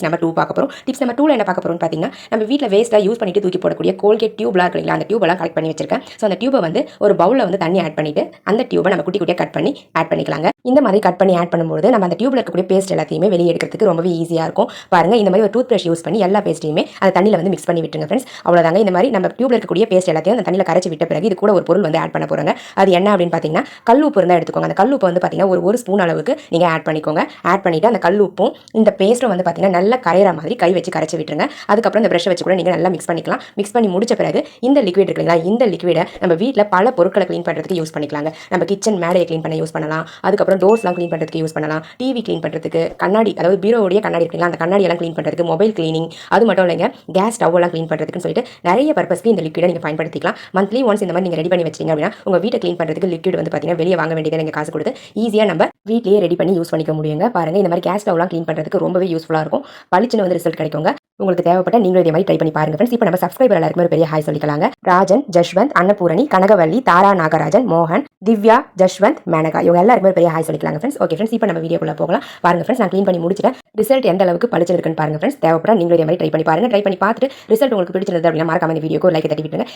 Number 2 பார்க்க போகிறோம். Tips number 2ல என்ன பார்க்க போகிறோம்னு பார்த்தீங்கன்னா, நம்ம வீட்டில் வேஸ்ட்டாக யூஸ் பண்ணிட்டு தூக்கி போடக்கூடிய கோல்கேட் டியூப்லாம் இருக்கு இல்லைங்களா, அந்த டியூபெல்லாம் கலெக்ட் பண்ணி வச்சிருக்கேன். ஸோ அந்த டியூபை வந்து ஒரு பவுலில் வந்து தண்ணி ஆட் பண்ணிட்டு அந்த டியூபை நம்ம குட்டி குட்டியாக கட் பண்ணி ஆட் பண்ணிக்கலாங்க. இந்த மாதிரி கட் பண்ணி ஆட் பண்ணும்போது நம்ம அந்த டியூப்ல இருக்கக்கூடிய பேஸ்ட் எல்லாத்தையுமே வெளியே எடுக்கிறதுக்கு ரொம்பவே ஈஸியாக இருக்கும். பாருங்க, இந்த மாதிரி ஒரு டூத் பிரஷ் யூஸ் பண்ணி எல்லா பேஸ்ட்டையுமே அந்த தண்ணியில் வந்து மிக்ஸ் பண்ணி விட்டுருங்க ஃப்ரெண்ட்ஸ். அவ்வளோதாங்க. இந்த மாதிரி நம்ம டியூப்ல இருக்கக்கூடிய பேஸ்ட் எல்லாத்தையும் அந்த தண்ணியில் கரைச்சி விட்ட பிறகு இது கூட ஒரு பொருள் வந்து ஆட் பண்ண போகிறாங்க. அது என்ன அப்படின்னு பார்த்தீங்கன்னா, கல்லுப்பு இருந்தால் எடுத்துக்கோங்க. அந்த கல்லுப்பு வந்து பார்த்தீங்கன்னா ஒரு ஸ்பூன் அளவுக்கு நீங்கள் ஆட் பண்ணிக்கோங்க. ஆட் பண்ணிவிட்டு அந்த கல்லுப்பும் இந்த பேஸ்ட்டும் வந்து பார்த்தீங்கன்னா நல்லா கரையிற மாதிரி கை வச்சு கரைச்சி விட்டுருங்க. அதுக்கப்புறம் இந்த ப்ரஷ் வச்சு கூட நீங்கள் நல்லா மிக்ஸ் பண்ணிக்கலாம். மிக்ஸ் பண்ணி முடிச்ச பிறகு இந்த லிக்விட் இருக்கு இல்லைங்களா, இந்த லிக்விடை நம்ம வீட்டில் பல பொருட்களை க்ளீன் பண்ணுறதுக்கு யூஸ் பண்ணிக்கலாங்க. நம்ம கிச்சன் மேடையை க்ளீன் பண்ண யூஸ் பண்ணலாம். அதுக்கப்புறம் டோர்ஸ்லாம் க்ளீன் பண்ணுறதுக்கு யூஸ் பண்ணலாம். டிவி க்ளீன் பண்ணுறதுக்கு, கண்ணாடி, அதாவது பீரோவுடைய கண்ணாடி இருக்குங்களா, அந்த கண்ணாடி எல்லாம் க்ளீன் பண்ணுறதுக்கு, மொபைல் க்ளீனிங், அது மட்டும் இல்லைங்க, கேஸ் ஸ்டவ் எல்லாம் க்ளீன் பண்ணுறதுக்குன்னு சொல்லிட்டு நிறைய பர்பஸ்க்கு இந்த லிக்விடை நீங்கள் பயன்படுத்திக்கலாம். மந்த்லி ஒன்ஸ் இந்த மாதிரி நீங்கள் ரெடி பண்ணி வச்சிங்க அப்படின்னா உங்கள் வீட்டை க்ளீன் பண்ணுறதுக்கு லிக்விட் வந்து பார்த்தீங்கன்னா வெளியே வாங்க வேண்டியதை நீங்கள் காசு கொடுத்து ஈஸியாக நம்ம வீட்லேயே ரெடி பண்ணி யூஸ் பண்ணிக்க முடியுங்க. பாருங்கள், இந்த மாதிரி கேஸ் ஸ்டவ்லாம் க்ளீன் பண்ணுறதுக்கு ரொம்பவே யூஸ்ஃபுல்லாக இருக்கும். பளிச்சுன்னு வந்து ரிசல்ட் கிடைக்குங்க. உங்களுக்கு தேவைப்பட்ட நீங்களும் இதே மாதிரி ட்ரை பண்ணி பாருங்க ஃப்ரெண்ட்ஸ். இப்போ நம்ம சப்ஸ்கிரைபர் எல்லாருக்குமே ஒரு பெரிய ஹாய் சொல்லிக்கலாங்க. ராஜன், ஜஷ்வந்த், அன்னபூரணி, கனகவல்லி, தாரா நாகராஜன், மோகன், திவ்யா, ஜஷ்வந்த், மேனகா, இவங்க எல்லாருக்குமே பெரிய ஹாய் சொல்லிக்கலாங்க ஃப்ரெண்ட்ஸ். ஓகே ஃப்ரெண்ட்ஸ், இப்போ நம்ம வீடியோக்குள்ள போகலாம். பாருங்க ஃப்ரெண்ட்ஸ், நான் க்ளீன் பண்ணி முடிச்சிட்டேன். ரிசல்ட் எந்த அளவுக்கு பளிச்சு இருக்குன்னு பாருங்க ஃப்ரெண்ட்ஸ். தேவைப்பட்ட நீங்களும் இதே மாதிரி ட்ரை பண்ணி பாருங்க. ட்ரை பண்ணி பார்த்துட்டு ரிசல்ட் உங்களுக்கு பிடிச்சிருந்தது அப்படின்னா மறக்காம இந்த வீடியோக்கு ஒரு லைக் தட்டி விட்டுருங்க.